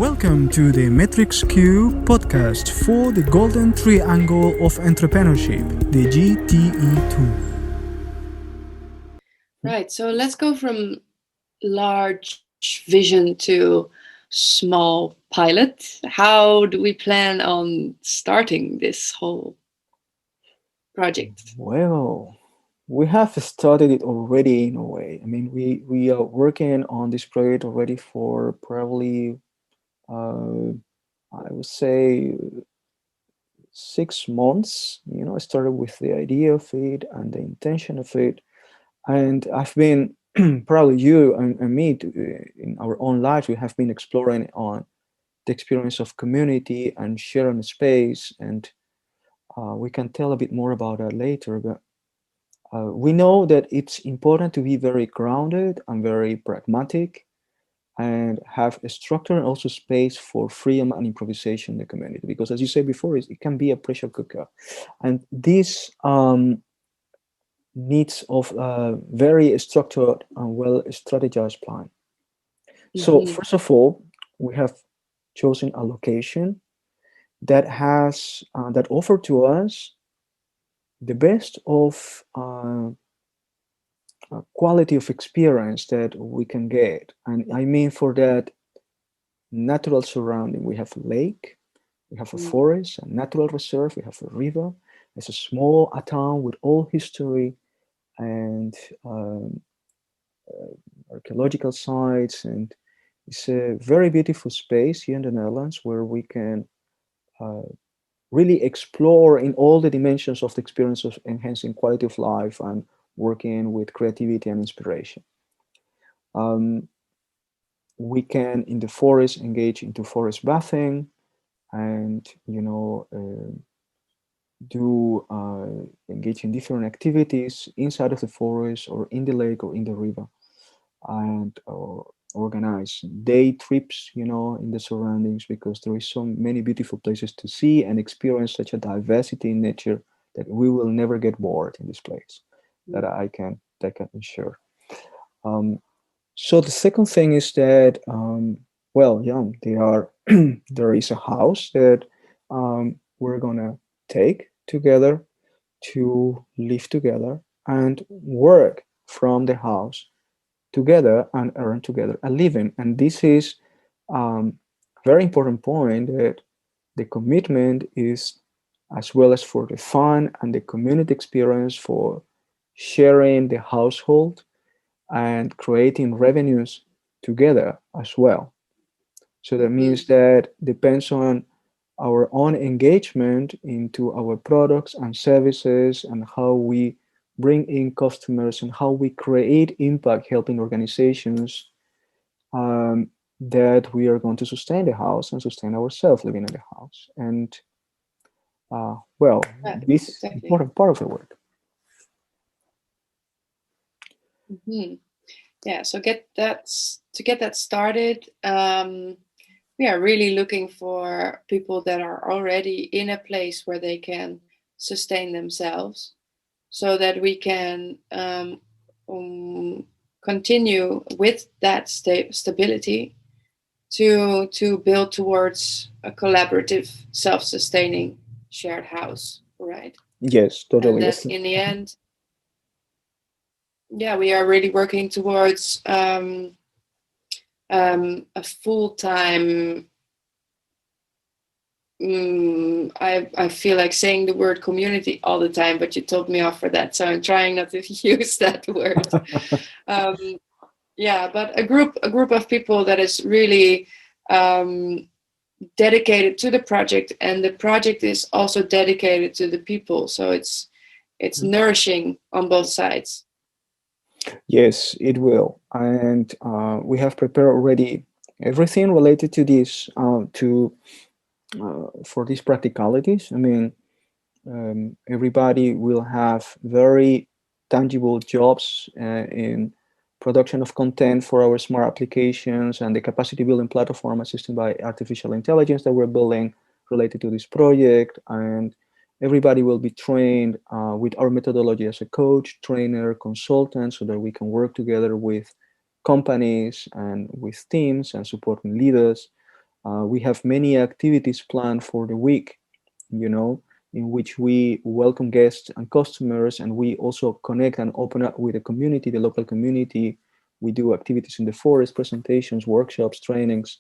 Welcome to the Matrix-Q podcast for the Golden Triangle of Entrepreneurship, the GTE2. Right, so let's go from large vision to small pilot. How do we plan on starting this whole project? Well, we have started it already in a way. I mean, we are working on this project already for probably, I would say, 6 months. I started with the idea of it and the intention of it, and I've been probably you and me in our own lives. We have been exploring on the experience of community and sharing space, and we can tell a bit more about that later. But we know that it's important to be very grounded and very pragmatic and have a structure and also space for freedom and improvisation in the community. Because as you said before, it can be a pressure cooker. And this needs of a very structured and well strategized plan. So first of all, we have chosen a location that has that offer to us the best of quality of experience that we can get. And I mean for that, natural surrounding. We have a lake, we have a forest, a natural reserve, we have a river. It's a small town with all history and archaeological sites, and it's a very beautiful space here in the Netherlands where we can really explore in all the dimensions of the experience of enhancing quality of life and working with creativity and inspiration. We can in the forest engage into forest bathing and do engage in different activities inside of the forest or in the lake or in the river, and organize day trips in the surroundings, because there is so many beautiful places to see and experience such a diversity in nature that we will never get bored in this place. That I can ensure. So the second thing is that there is a house that we're gonna take together to live together and work from the house together and earn together a living. And this is very important point, that the commitment is as well as for the fun and the community experience, for sharing the household and creating revenues together as well. So that means that depends on our own engagement into our products and services and how we bring in customers and how we create impact helping organizations, that we are going to sustain the house and sustain ourselves living in the house. And this is an important part of the work. Yeah, so to get that started, we are really looking for people that are already in a place where they can sustain themselves, so that we can continue with that stability to build towards a collaborative, self-sustaining shared house, right? Yes, totally. And then in the end, yeah, we are really working towards a full-time. I feel like saying the word community all the time, but you told me off for that, so I'm trying not to use that word. Yeah, but a group of people that is really dedicated to the project, and the project is also dedicated to the people. So it's nourishing on both sides. Yes, it will. And we have prepared already everything related to this, for these practicalities. I mean, everybody will have very tangible jobs in production of content for our smart applications and the capacity building platform assisted by artificial intelligence that we're building related to this project. And everybody will be trained with our methodology as a coach, trainer, consultant, so that we can work together with companies and with teams and supporting leaders We have many activities planned for the week, you know, in which we welcome guests and customers, and we also connect and open up with the community, the local community. We do activities in the forest, presentations, workshops, trainings.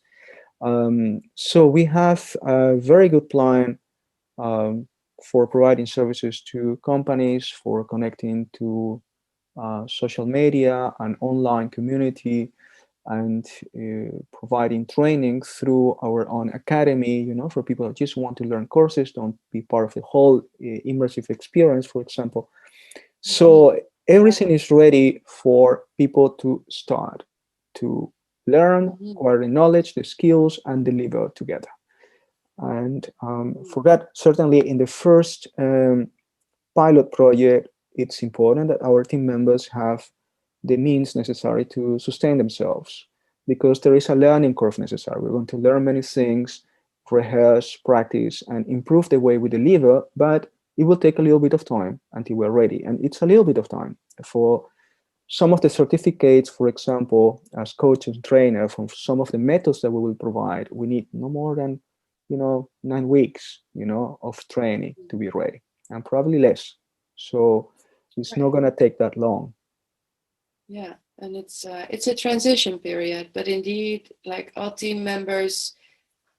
So we have a very good plan um, for providing services to companies, for connecting to social media and online community, and providing training through our own academy, you know, for people that just want to learn courses, don't be part of the whole immersive experience, for example. So everything is ready for people to start to learn, acquire the knowledge, the skills, and deliver together. And for that, certainly in the first pilot project, it's important that our team members have the means necessary to sustain themselves, because there is a learning curve necessary. We're going to learn many things, rehearse, practice, and improve the way we deliver, but it will take a little bit of time until we're ready. And it's a little bit of time. For some of the certificates, for example, as coach and trainer, from some of the methods that we will provide, we need no more than, 9 weeks, of training to be ready, and probably less. So it's not going to take that long. Yeah, and it's a transition period, but indeed, like all team members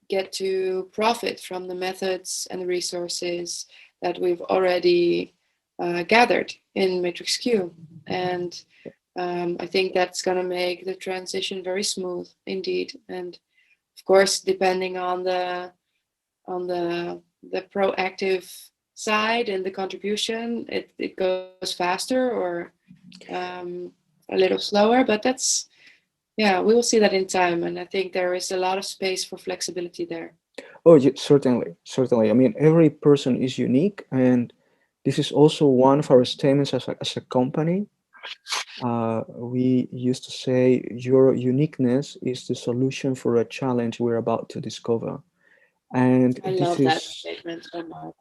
get to profit from the methods and the resources that we've already gathered in Matrix Q, and I think that's going to make the transition very smooth, indeed. And of course, depending on the proactive side and the contribution, it goes faster or a little slower, but that's, yeah, we will see that in time, and I think there is a lot of space for flexibility there. Oh, yeah, certainly, certainly. I mean, every person is unique, and this is also one of our statements as a company. We used to say, your uniqueness is the solution for a challenge we're about to discover. And I this love that is, statement so much.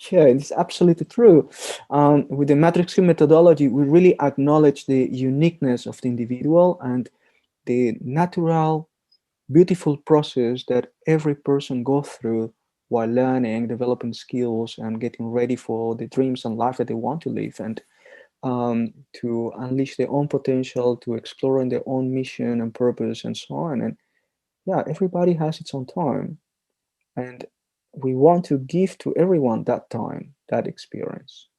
yeah, it's absolutely true. With the matrix-q methodology, we really acknowledge the uniqueness of the individual and the natural, beautiful process that every person goes through while learning, developing skills, and getting ready for the dreams and life that they want to live, and to unleash their own potential, to exploring their own mission and purpose, and so on. And yeah, everybody has its own time, and we want to give to everyone that time, that experience.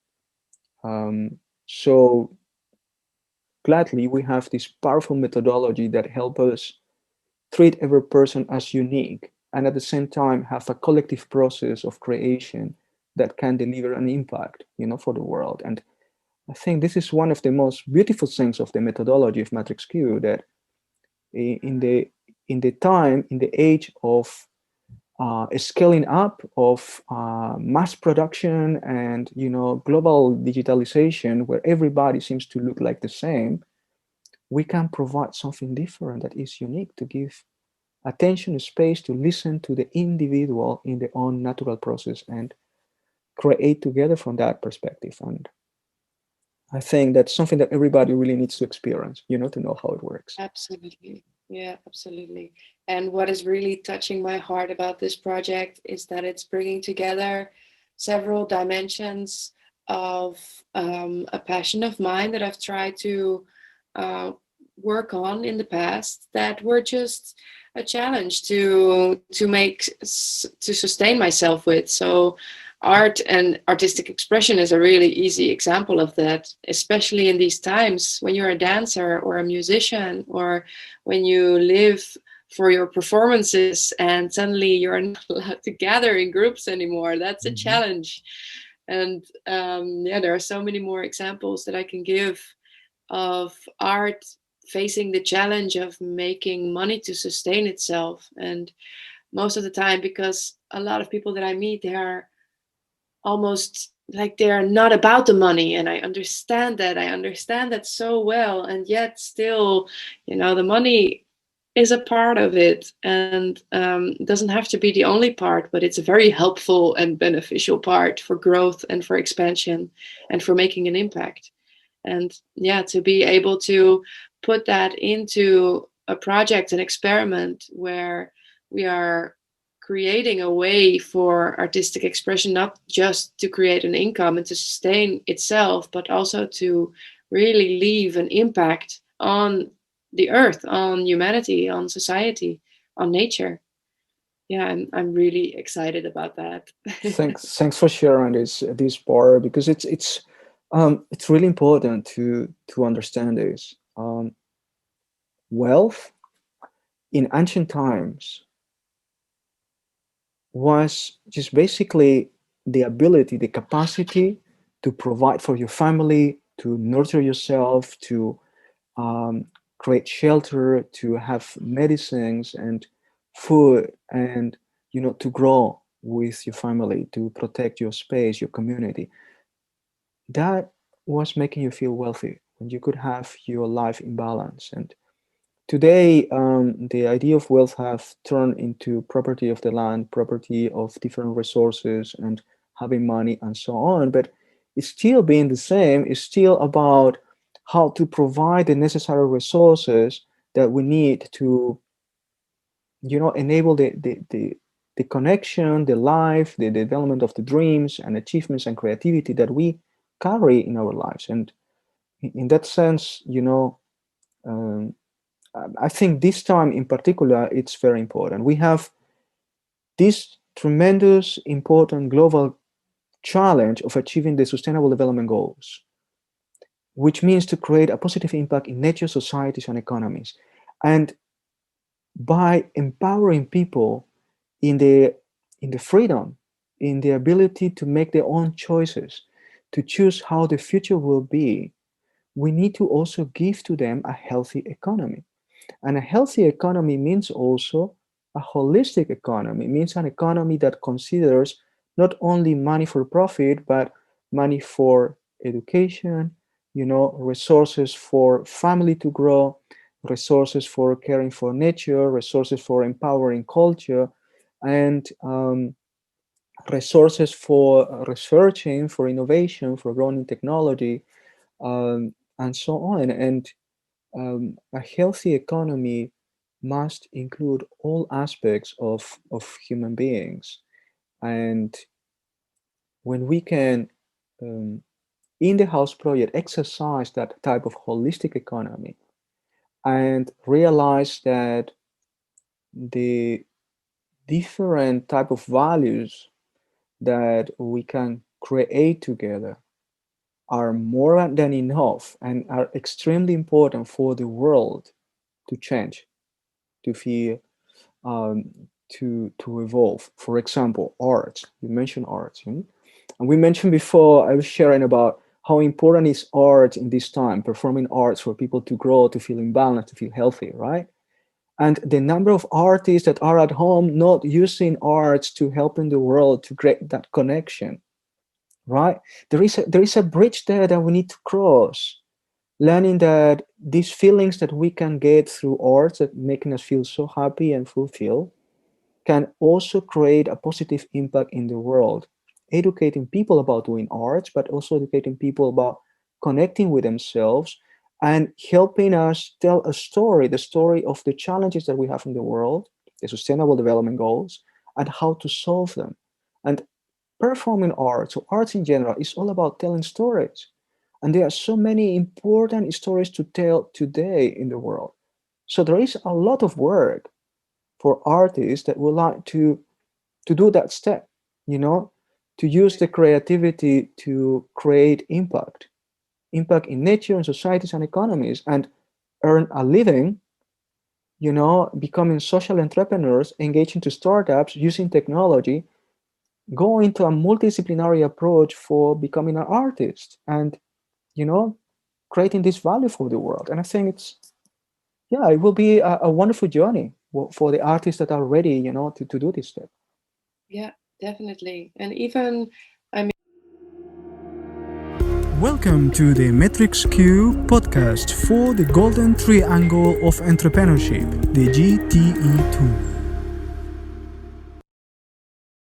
So gladly, we have this powerful methodology that helps us treat every person as unique, and at the same time have a collective process of creation that can deliver an impact, for the world. And I think this is one of the most beautiful things of the methodology of Matrix Q, that in the age of scaling up, of mass production, and global digitalization, where everybody seems to look like the same, we can provide something different that is unique, to give attention, space to listen to the individual in their own natural process, and create together from that perspective. And I think that's something that everybody really needs to experience, to know how it works. Absolutely. Yeah, absolutely. And what is really touching my heart about this project is that it's bringing together several dimensions of a passion of mine that I've tried to work on in the past, that were just a challenge to sustain myself with. So art and artistic expression is a really easy example of that, especially in these times when you're a dancer or a musician, or when you live for your performances and suddenly you're not allowed to gather in groups anymore. That's a challenge. And yeah, there are so many more examples that I can give of art facing the challenge of making money to sustain itself. And most of the time, because a lot of people that I meet, they are almost like they're not about the money, and I understand that so well, and yet still, the money is a part of it, and it doesn't have to be the only part, but it's a very helpful and beneficial part for growth and for expansion and for making an impact. And yeah, to be able to put that into a project, an experiment, where we are creating a way for artistic expression, not just to create an income and to sustain itself, but also to really leave an impact on the earth, on humanity, on society, on nature. Yeah, I'm really excited about that. Thanks for sharing this part, because it's really important to understand this. Wealth in ancient times was just basically the ability, the capacity to provide for your family, to nurture yourself, to um, create shelter, to have medicines and food, and to grow with your family, to protect your space, your community. That was making you feel wealthy, when you could have your life in balance. And today, the idea of wealth have turned into property of the land, property of different resources, and having money and so on. But it's still being the same. It's still about how to provide the necessary resources that we need to, enable the connection, the life, the development of the dreams and achievements and creativity that we carry in our lives. And in that sense, um, I think this time in particular, it's very important. We have this tremendous, important global challenge of achieving the Sustainable Development Goals, which means to create a positive impact in nature, societies, and economies. And by empowering people in the freedom, in the ability to make their own choices, to choose how the future will be, we need to also give to them a healthy economy. And a healthy economy means also a holistic economy, means an economy that considers not only money for profit, but money for education, resources for family to grow, resources for caring for nature, resources for empowering culture, and resources for researching, for innovation, for growing technology, and so on. And a healthy economy must include all aspects of human beings. And when we can, in the House Project, exercise that type of holistic economy and realize that the different type of values that we can create together are more than enough and are extremely important for the world to change, to feel, um, to evolve. For example, art. You mentioned art, and we mentioned before. I was sharing about how important is art in this time, performing arts for people to grow, to feel in balance, to feel healthy, right? And the number of artists that are at home not using arts to help in the world to create that connection, right? There is a bridge there that we need to cross, learning that these feelings that we can get through arts that making us feel so happy and fulfilled can also create a positive impact in the world, educating people about doing arts, but also educating people about connecting with themselves and helping us tell a story, the story of the challenges that we have in the world, the Sustainable Development Goals, and how to solve them. And performing arts, or arts in general, is all about telling stories. And there are so many important stories to tell today in the world. So there is a lot of work for artists that would like to do that step, to use the creativity to create impact in nature and societies and economies, and earn a living, becoming social entrepreneurs, engaging to startups, using technology, go into a multidisciplinary approach for becoming an artist, and you know creating this value for the world. And I think it will be a wonderful journey for the artists that are ready, to do this step. Yeah, definitely. And even, I mean, Welcome to the Matrix-Q podcast for the Golden Triangle of Entrepreneurship, the GTE2.